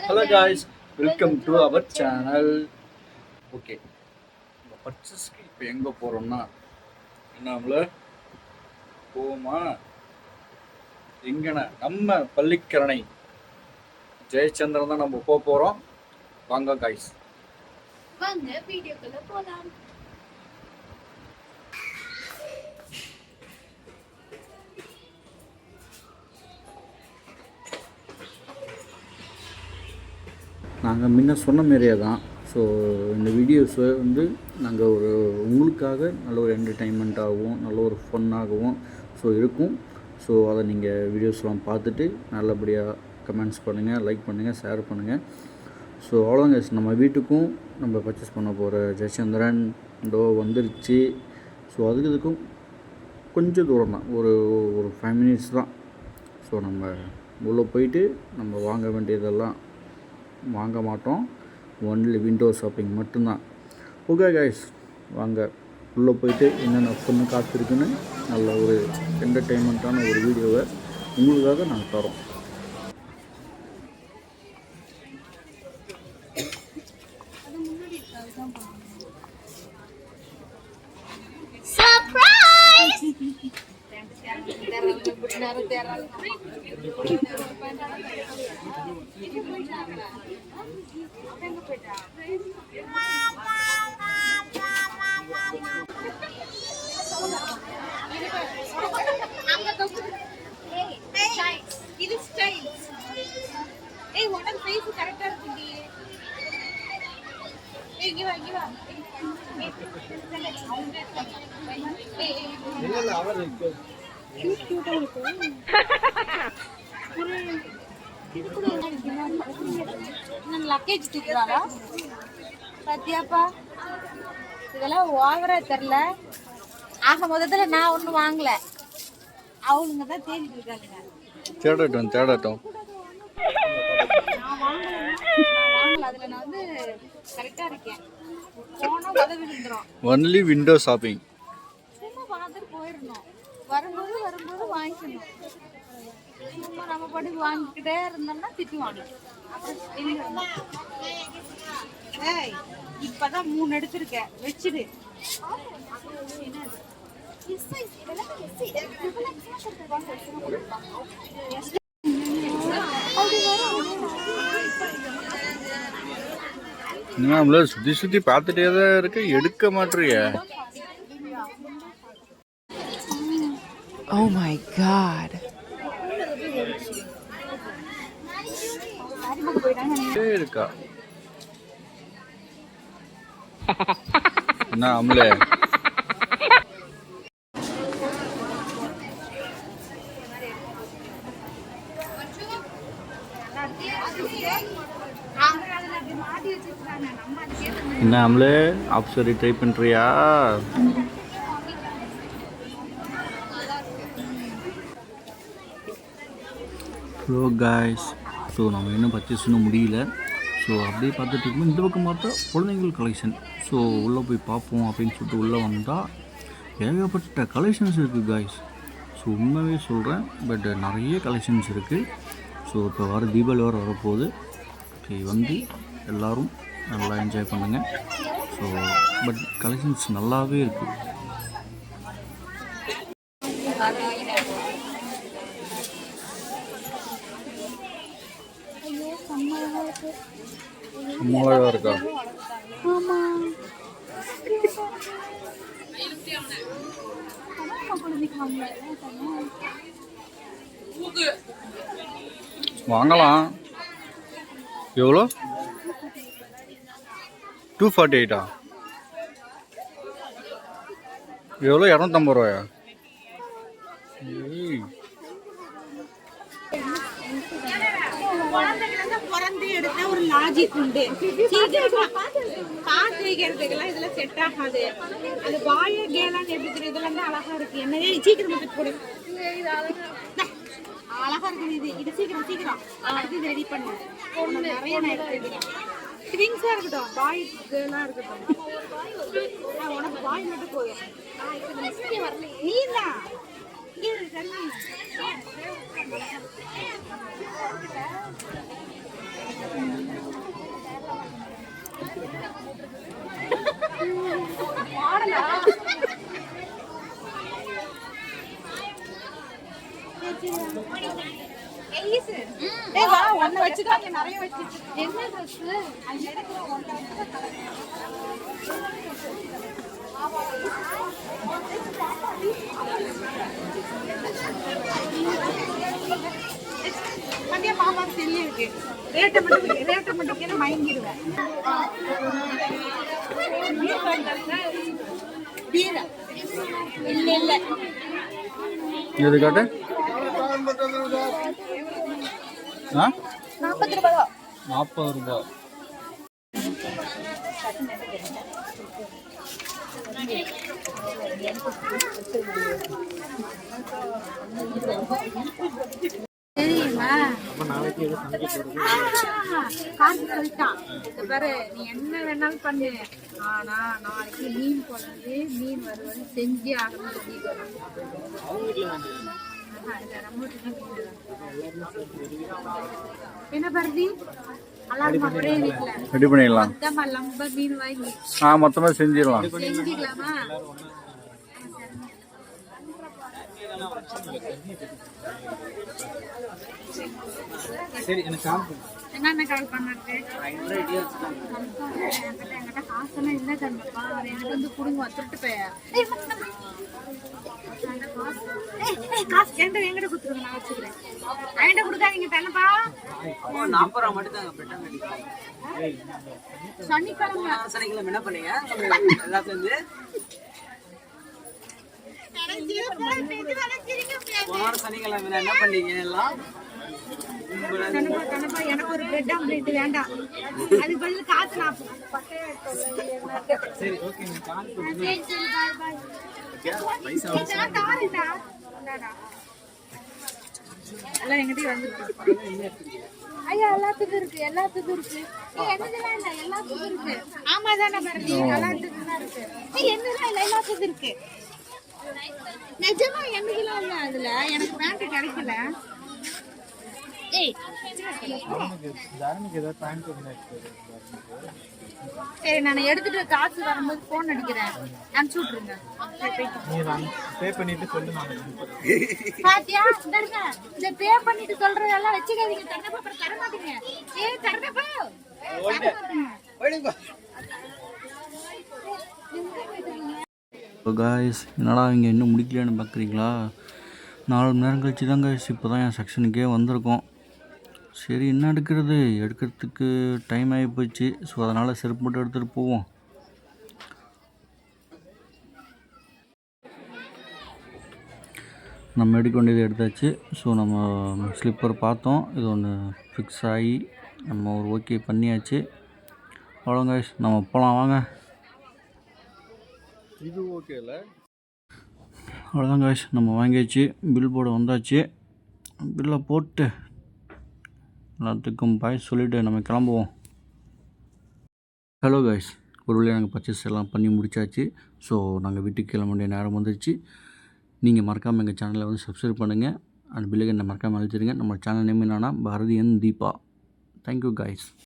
Hello guys, welcome to our channel. Okay, பர்ச்சேஸ்க்கு இப்போ எங்கே போகிறோம்னா நம்மள போமா எங்கண்ணா நம்ம பள்ளிக்கரணை ஜெயச்சந்திரன் தான் நம்ம போகிறோம். வாங்க காய்ஸ், வாங்க வீடியோக்குள்ள போலாம். நாங்கள் முன்ன சொன்ன மாரியே தான். ஸோ இந்த வீடியோஸை நாங்கள் உங்களுக்காக நல்ல ஒரு என்டர்டெயின்மெண்ட்டாகவும் நல்ல ஒரு ஃபன்னாகவும் இருக்கும். ஸோ அதை நீங்கள் வீடியோஸ்லாம் பார்த்துட்டு நல்லபடியாக கமெண்ட்ஸ் பண்ணுங்கள், லைக் பண்ணுங்கள், ஷேர் பண்ணுங்கள். ஸோ அவ்வளோதாங்க. நம்ம வீட்டுக்கும் நம்ம பர்ச்சேஸ் பண்ண போகிற ஜெயச்சந்திரன் வந்துருச்சு. ஸோ இதுக்கும் கொஞ்சம் தூரம் தான், ஒரு 5 minutes தான். ஸோ நம்ம உள்ளே போயிட்டு நம்ம வாங்க வேண்டியதெல்லாம் வாங்க மாட்டோம், ஒன்லி விண்டோ ஷாப்பிங் மட்டும்தான். ஓகே கைஸ், வாங்க உள்ளே போயிட்டு என்னென்ன பொண்ணு காத்திருக்குன்னு நல்ல ஒரு என்டர்டெயின்மெண்ட்டான ஒரு வீடியோவை உங்களுக்காக நாங்கள் தரோம். இது ஸ்டைல். ஏய் உனக்கு ஃபேஸ் கரெக்ட்டா இருக்குடி. ஏய் இங்க வா. இல்ல அவர் இருக்கு. கியூட்டா இருக்கு. நான் லக்கேஜ் தூக்குறாளா பாத்தியாப்பா? இதெல்லாம் ஓவரா தெரியல. ஆக மொத்தத்துல நான் ஒன்றும் வாங்கல, அவளுங்க தான் தேடிட்டு இருக்காங்க. தேடட்டும். நான் வாங்கல, அதுல நான் கரெக்டா இருக்கேன். போனா உதவி விழுந்துரும். Only window shopping. சும்மா பார்த்துட்டு போயிடணும். வரும்போது வாங்கிக்கணும். சும்மா நம்ம பாட்டுக்கு வாங்கிக்கிட்டே இருந்தோம்னா திட்டுவாங்க. ஏய் இப்பதான் 3 எடுத்திருக்கேன், வச்சிடு. நம்மள சுத்தி பார்த்துட்டே தான் இருக்கு, எடுக்க மாட்டேறிய. Oh my god. இருக்கா என்ன அம்லே? என்ன அம்லே, ஆப்சரி ட்ரை பண்றியா? ஹலோ காய்ஸ், ஸோ நம்ம இன்னும் பர்ச்சேஸ் இன்னும் முடியல. ஸோ அப்படியே பார்த்துட்டு இருக்கும்போது இந்த பக்கம் பார்த்தா குழந்தைங்கள் கலெக்ஷன். ஸோ உள்ளே போய் பார்ப்போம் அப்படின்னு சொல்லிட்டு உள்ளே வந்தால் ஏகப்பட்ட கலெக்ஷன்ஸ் இருக்குது காய்ஸ். ஸோ உண்மையாகவே சொல்கிறேன், பட் நிறைய கலெக்ஷன்ஸ் இருக்குது. ஸோ இப்போ வர தீபாவளி வர வரப்போகுது. ஓகே, எல்லோரும் நல்லா என்ஜாய் பண்ணுங்கள். ஸோ பட் கலெக்ஷன்ஸ் நல்லாவே இருக்குது. அழகா இருக்கா? வாங்கலாம். எவ்வளோ? 248. எவ்வளோ? 250 ரூபாயா? பிறந்து எடுத்த ஒரு லாஜிக் உண்டு. பாட்டு வைக்கிறதுக்கெல்லாம் இதுல செட் ஆகாது. அது பாய கேலான்னு எப்படி தெரியும்? இதெல்லாம் அழகா இருக்கு. என்னதே சீக்கிரம் போடு, அழகா இருக்குது. இது சீக்கிரம் அடுத்து ரெடி பண்ணு. நிறைய நான் எடுத்துக்கிறேன். ட்விங்ஸா இருக்கட்டும், பாய் கேர்லா இருக்கட்டும். உனக்கு பாய் மட்டும் போதும். நீதான் ஒண்ணு வச்சுதான் இங்க நிறைய வச்சிருக்கு. என்ன ட்ரெஸ் மதிய பாப்பாக்கு தெரிய இருக்கு. ரேட்டை மட்டும் மயங்கிடுவேன். பீரா இல்ல இல்ல இது காட்டு. 40 ரூபாய் தான். 40 ரூபாய். தெரியுமா? காசு சொல்லிட்டான். பாரு நீ என்ன வேணாலும் பண்ணு, ஆனா நாளைக்கு மீன் குழம்பு மீன் வறுவல் செஞ்சு ஆகணும். என்ன பருதி ஒரே வீட்டுல ரெடி பண்ணிடலாம். மொத்தமா லம்ப மீன் வாங்கி மொத்தமா செஞ்சிடலாம். செஞ்சுக்கலாமா? சரி எனக்கு என்னென்ன கால் பண்ணாரு என்கிட்ட காசெல்லாம் என்ன தம்பப்பா, அவர் எனக்கு வந்து கொடுங்க திருட்டு பைய காசு என்கிட்ட கொடுத்துருங்க, நான் வச்சுக்கிறேன். என்கிட்ட கொடுக்காதீங்க தானப்பா. 40 ரூபா மட்டும் தாங்க. சனிக்கிழமை என்ன பண்ணீங்க எல்லாம் சேர்ந்து சனிக்கிழமை என்ன பண்ணீங்க எல்லாம்? எனக்கு ஒரு பிரெட் ஆம்லேட் வேண்டாம், அதுக்கு பதில் காசு நான் சரி ஓகே எல்லாம் எங்கிட்டயும் வந்துருக்கு. ஐயா எல்லாத்துக்கும் இருக்கு, எல்லாத்துக்கும் இருக்கு. என்னதுலாம் இல்ல, எல்லாத்துக்கும் இருக்கு. ஆமா தானே பாருங்க, எல்லாத்துக்கும் தான் இருக்கு. என்னதான் இல்ல, எல்லாத்துக்கும் இருக்கு. நிஜமா என்னதுலாம் இல்ல, அதுல எனக்கு பேண்ட் கிடைக்கல. சரி நான் எடுத்துட்டு காசு வரும்போது போன் அடிக்கிறேன், அனுப்பிச்சு விட்டுருங்க. பாத்தியா இந்த பே பண்ணிட்டு சொல்றதெல்லாம் வச்சுக்காதீங்க, தரப்பா தர மாட்டீங்க. தரப்பா காய்ஸ், என்னடா இங்கே இன்னும் முடிக்கலையான்னு பார்க்குறீங்களா? 4 மணி நேரம் கழிச்சு தான் காய்ஸ் இப்போ தான் என் செக்ஷனுக்கே வந்திருக்கோம். சரி என்ன எடுக்கிறதுக்கு டைம் ஆகி போச்சு. ஸோ அதனால் செருப்பு மட்டும் எடுத்துகிட்டு போவோம். நம்ம எடுக்க வேண்டியது எடுத்தாச்சு. ஸோ நம்ம ஸ்லிப்பர் பார்த்தோம், இது ஒன்று ஃபிக்ஸ் ஆகி நம்ம ஒரு ஓகே பண்ணியாச்சு. அவ்வளோ காய்ஸ், நம்ம போகலாம் வாங்க. இது ஓகே இல்லை, அவ்வளோதான் காய்ஸ், நம்ம வாங்கியாச்சு. பில் போர்டு வந்தாச்சு. பில்லை போட்டு எல்லாத்துக்கும் பாய் சொல்லிவிட்டு நம்ம கிளம்புவோம். ஹலோ காய்ஸ், ஒரு வழியாக நாங்கள் பர்ச்சேஸ் எல்லாம் பண்ணி முடித்தாச்சு. ஸோ நாங்கள் வீட்டுக்கு கிளம்ப வேண்டிய நேரம் வந்துடுச்சு. நீங்கள் மறக்காமல் எங்கள் சேனலை வந்து சப்ஸ்கிரைப் பண்ணுங்கள் அண்ட் பில்லுக்கு என்ன மறக்காமல் அழிச்சிருங்க. நம்ம சேனல் நேம் என்னன்னா Bharathi and Deepa. Thank you guys.